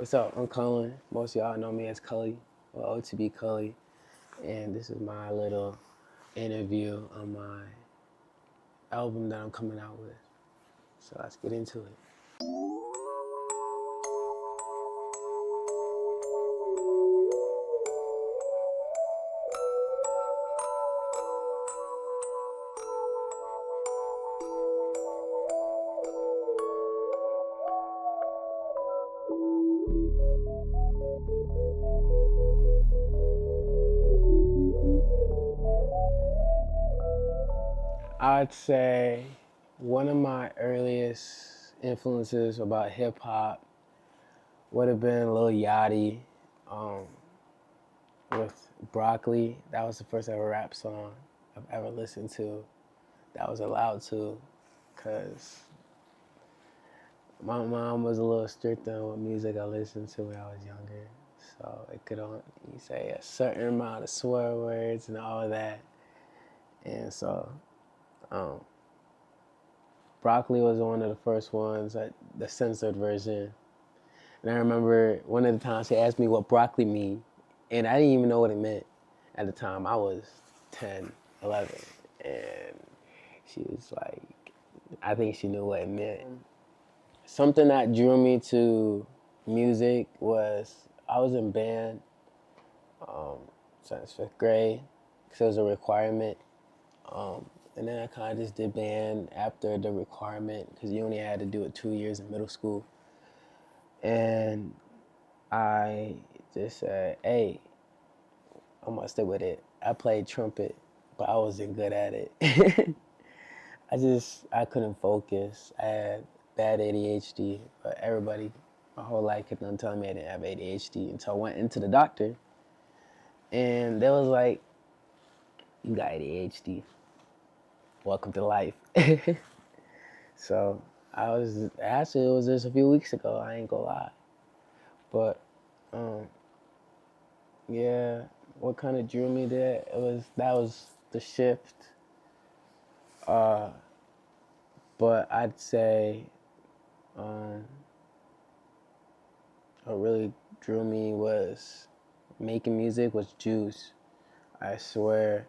What's up? I'm Cullen. Most of y'all know me as Cully, or OTB Cully, and this is my little interview on my album that I'm coming out with. So let's get into it. I'd say one of my earliest influences about hip hop would have been Lil Yachty with Broccoli. That was the first ever rap song I've ever listened to that I was allowed to, because my mom was a little strict on what music I listened to when I was younger. So it could only say a certain amount of swear words and all of that. And so um, Broccoli was one of the first ones, the censored version. And I remember one of the times she asked me what broccoli mean, and I didn't even know what it meant at the time. I was 10, 11, and she was like, I think she knew what it meant. Something that drew me to music was I was in band since 5th grade, because it was a requirement. And then I kind of just did band after the requirement, because you only had to do it 2 years in middle school. And I just said, hey, I'm gonna stick with it. I played trumpet, but I wasn't good at it. I couldn't focus. I had bad ADHD, but everybody my whole life kept on telling me I didn't have ADHD until I went into the doctor, and they was like, you got ADHD. Welcome to life. So it was just a few weeks ago, I ain't gonna lie. But yeah, what kind of drew me there, that was the shift. But I'd say what really drew me was making music was Juice. I swear,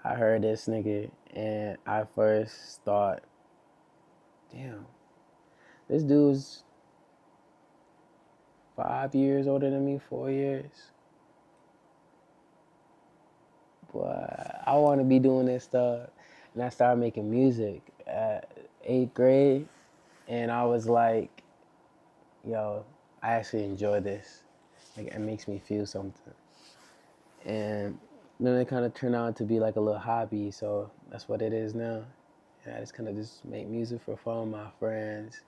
I heard this nigga and I first thought, damn, this dude's 5 years older than me, 4 years. But I want to be doing this stuff. And I started making music at 8th grade. And I was like, yo, I actually enjoy this. Like, it makes me feel something. And then it kind of turned out to be like a little hobby. So that's what it is now. And I just kind of just make music for fun with my friends,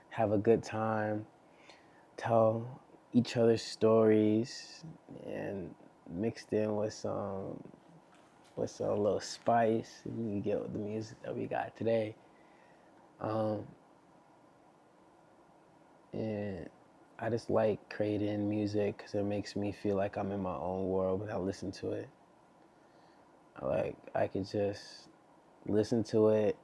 have a good time, tell each other stories, and mixed in with some little spice, and you get the music that we got today. And I just like creating music because it makes me feel like I'm in my own world when I listen to it. I could just listen to it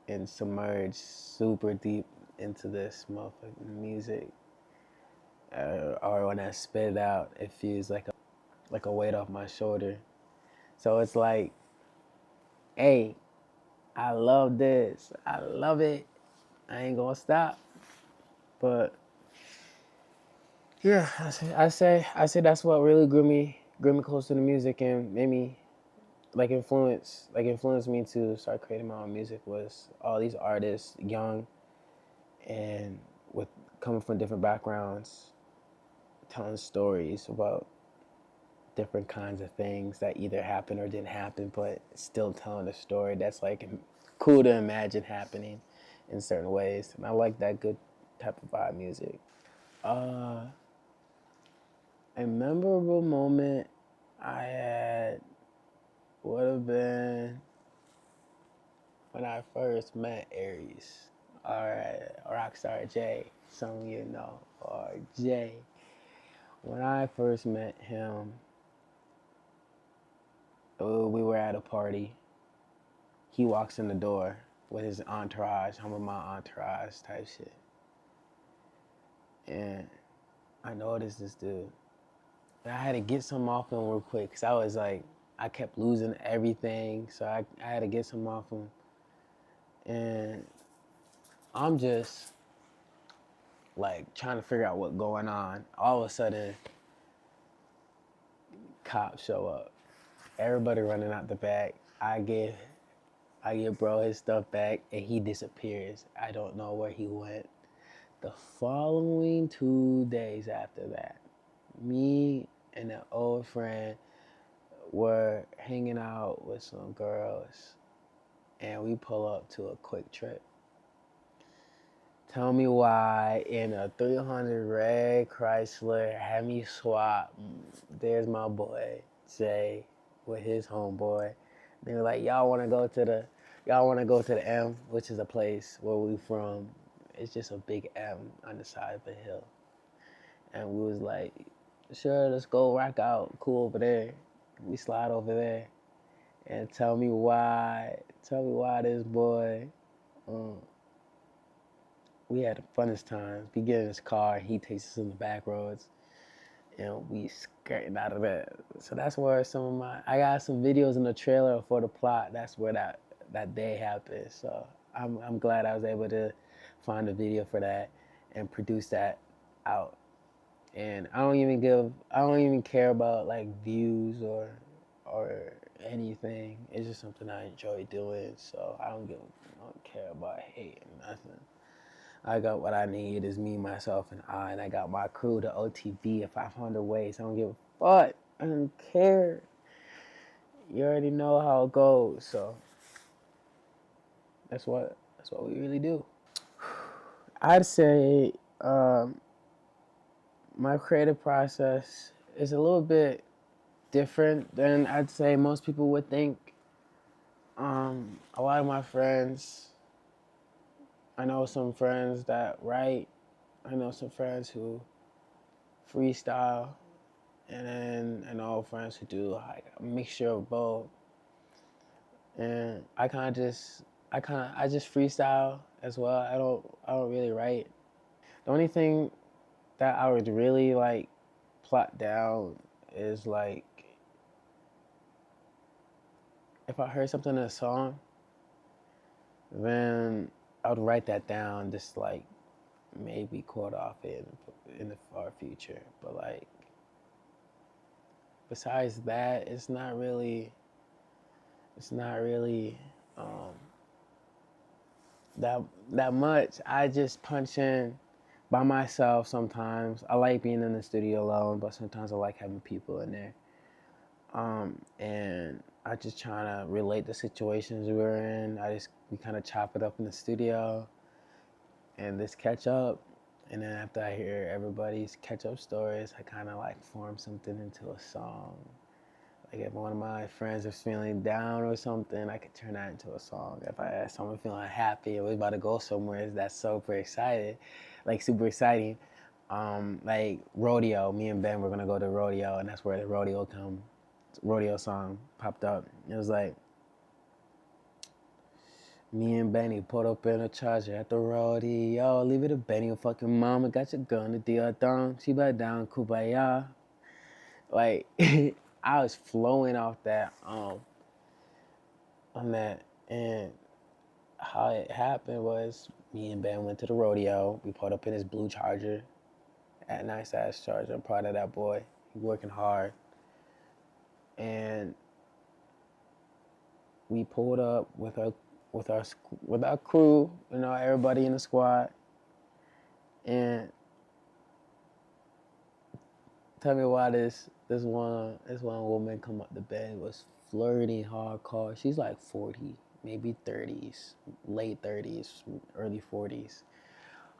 and submerge super deep into this motherfucking music. Or when I spit it out, it feels like a weight off my shoulder. So it's like, hey, I love this. I love it. I ain't gonna stop. But yeah, I say that's what really grew me close to the music and made me influenced me to start creating my own music was all these artists, young and with coming from different backgrounds, telling stories about different kinds of things that either happened or didn't happen, but still telling a story that's like cool to imagine happening in certain ways. And I like that good type of vibe music. A memorable moment I had would have been when I first met Aries, or Rockstar J, some of you know, or Jay. When I first met him, we were at a party. He walks in the door with his entourage, I'm with my entourage type shit. And I noticed this dude. And I had to get some off him real quick because I was like, I kept losing everything. So I had to get some off him. And I'm just like trying to figure out what's going on. All of a sudden, cops show up. Everybody running out the back. I give bro his stuff back and he disappears. I don't know where he went. The following 2 days after that, me and an old friend were hanging out with some girls and we pull up to a quick trip. Tell me why in a 300 red Chrysler Hemi swap, there's my boy Jay with his homeboy. They were like, y'all want to go to the M, which is a place where we from. It's just a big M on the side of a hill. And we was like, sure, let's go rock out. Cool over there. We slide over there. And tell me why this boy, we had the funnest times. We get in his car, he takes us in the back roads, and we skirting out of that. So that's where I got some videos in the trailer for the plot. That's where that day happened. So I'm glad I was able to find a video for that and produce that out. And I don't even care about like views or anything. It's just something I enjoy doing. So I don't care about hate or nothing. I got what I need is me, myself, and I got my crew, the OTB, at 500 ways. I don't give a fuck. I don't care. You already know how it goes. So that's what we really do. I'd say my creative process is a little bit different than I'd say most people would think. A lot of my friends, I know some friends that write. I know some friends who freestyle, and then I know friends who do like a mixture of both. And I just freestyle as well. I don't really write. The only thing that I would really like plot down is like if I heard something in a song, then I would write that down, just like maybe quote off it in the far future. But like besides that, it's not really that much. I just punch in by myself sometimes. I like being in the studio alone, but sometimes I like having people in there. And I just trying to relate the situations we're in. We kind of chop it up in the studio and just catch up. And then after I hear everybody's catch up stories, I kind of like form something into a song. Like if one of my friends is feeling down or something, I could turn that into a song. If I had someone feeling happy and we're about to go somewhere that's super exciting. Like rodeo, me and Ben were gonna go to rodeo, and that's where the rodeo song popped up. It was like me and Benny pulled up in a Charger at the rodeo. Leave it to Benny, your fucking mama got your gun to deal down. She back down, Kubaya. Like I was flowing off that on that, and how it happened was me and Ben went to the rodeo. We pulled up in his blue Charger, a nice ass Charger. I'm proud of that boy. He's working hard, and we pulled up with our crew, you know, everybody in the squad, and tell me why this one woman come up the bed was flirting hardcore. She's like 40, maybe 30s, late 30s, early 40s.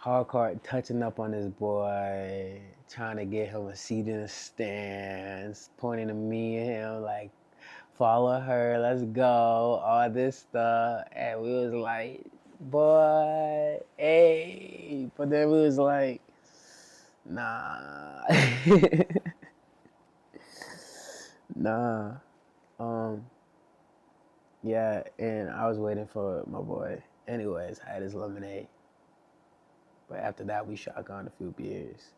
Hardcore touching up on this boy, trying to get him a seat in the stands, pointing to me and him like, follow her, let's go, all this stuff. And we was like, boy, hey. But then we was like, nah. Nah. Yeah, and I was waiting for my boy. Anyways, I had his lemonade. But after that, we shotgunned a few beers.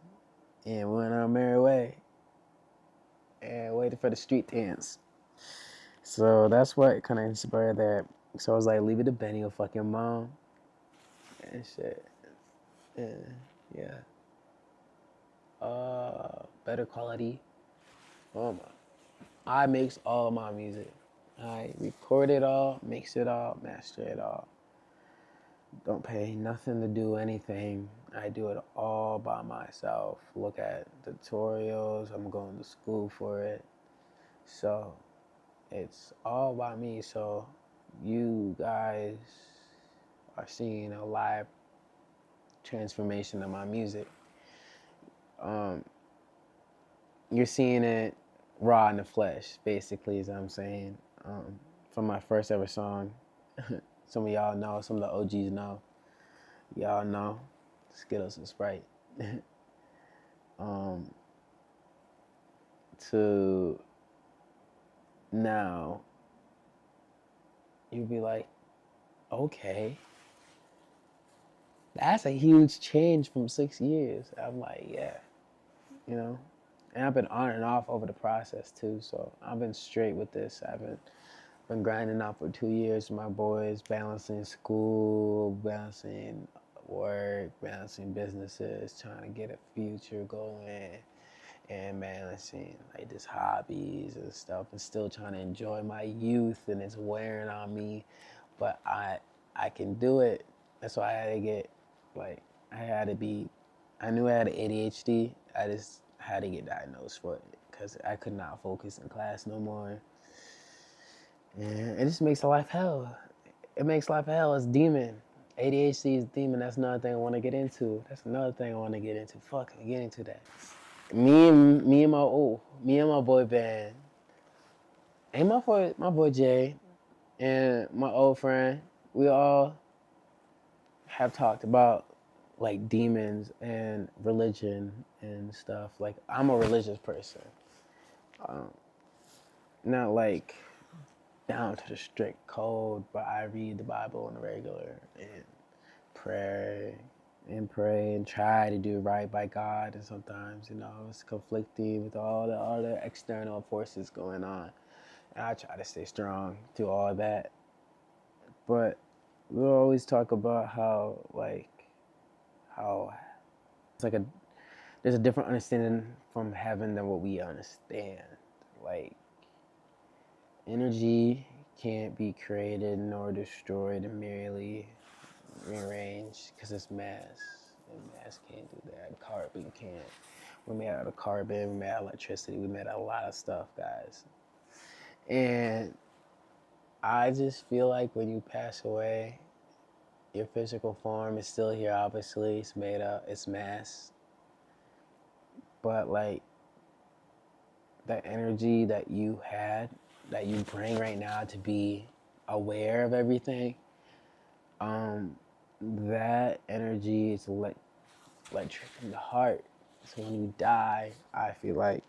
and went our merry way and waited for the street dance. So that's what kind of inspired that. So I was like, leave it to Benny or fucking mom and shit. And yeah. Better quality. Oh my. I mix all my music. I record it all, mix it all, master it all. Don't pay nothing to do anything. I do it all by myself. Look at tutorials. I'm going to school for it. So it's all by me. So you guys are seeing a live transformation of my music. You're seeing it raw in the flesh, basically, is what I'm saying. From my first ever song, some of y'all know, some of the OGs know. Y'all know, Skittles and Sprite. To now, you'd be like, okay, that's a huge change from 6 years. I'm like, yeah, you know. And I've been on and off over the process too, so I've been straight with this. I've been grinding out for 2 years with my boys, balancing school, balancing work, balancing businesses, trying to get a future going, and balancing like just hobbies and stuff, and still trying to enjoy my youth, and it's wearing on me, but I can do it. That's why I had to get like I knew I had ADHD. I just had to get diagnosed for it because I could not focus in class no more. And it just makes life hell. It makes life hell. It's demon. ADHD is demon. That's another thing I want to get into. That's another thing I want to get into. Fuck, I'm getting into that. Me and my boy band, and my boy Jay, and my old friend, we all have talked about like demons and religion and stuff. Like I'm a religious person, not like down to the strict code, but I read the Bible on a regular and pray pray and try to do right by God. And sometimes, it's conflicting with all the other external forces going on. And I try to stay strong through all that. But we'll always talk about how it's like there's a different understanding from heaven than what we understand. Like, energy can't be created nor destroyed and merely rearranged because it's mass. And mass can't do that. Carbon can't. We're made out of carbon, we're made out of electricity, we're made out of a lot of stuff, guys. And I just feel like when you pass away, your physical form is still here, obviously. It's made up, it's mass. But like that energy that you had, that you bring right now to be aware of everything, that energy is electric in the heart. So when you die, I feel like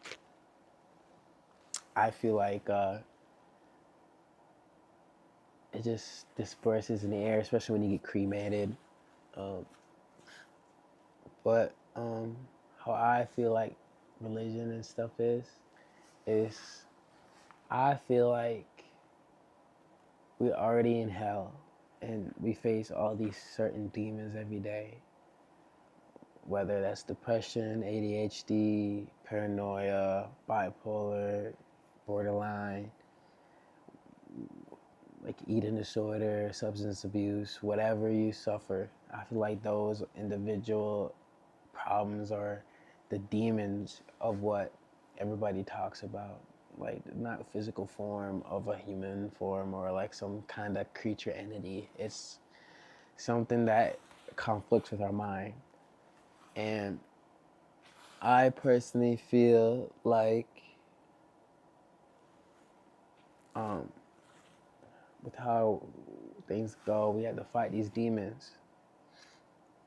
it just disperses in the air, especially when you get cremated. But how I feel like religion and stuff is I feel like we're already in hell and we face all these certain demons every day. Whether that's depression, ADHD, paranoia, bipolar, borderline, like eating disorder, substance abuse, whatever you suffer, I feel like those individual problems are the demons of what everybody talks about. Like, not physical form of a human form or like some kind of creature entity. It's something that conflicts with our mind. And I personally feel like with how things go, we have to fight these demons.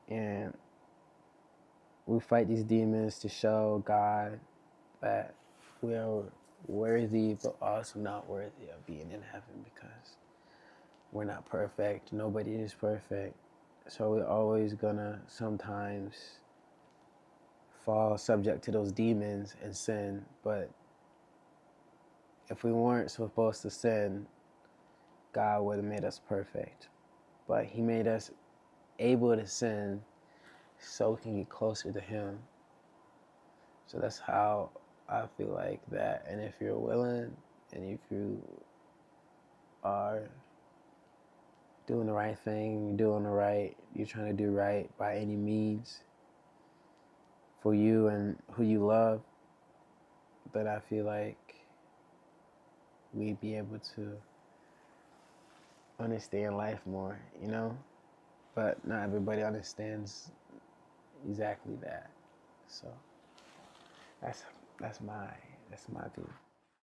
And we fight these demons to show God that we are worthy, but also not worthy of being in heaven because we're not perfect. Nobody is perfect. So we're always gonna sometimes fall subject to those demons and sin. But if we weren't supposed to sin, God would have made us perfect. But he made us able to sin so we can get closer to him. So that's how I feel like that. And if you're willing and if you are doing the right thing, you're trying to do right by any means for you and who you love, then I feel like we'd be able to understand life more, you know? But not everybody understands exactly that. So that's my view.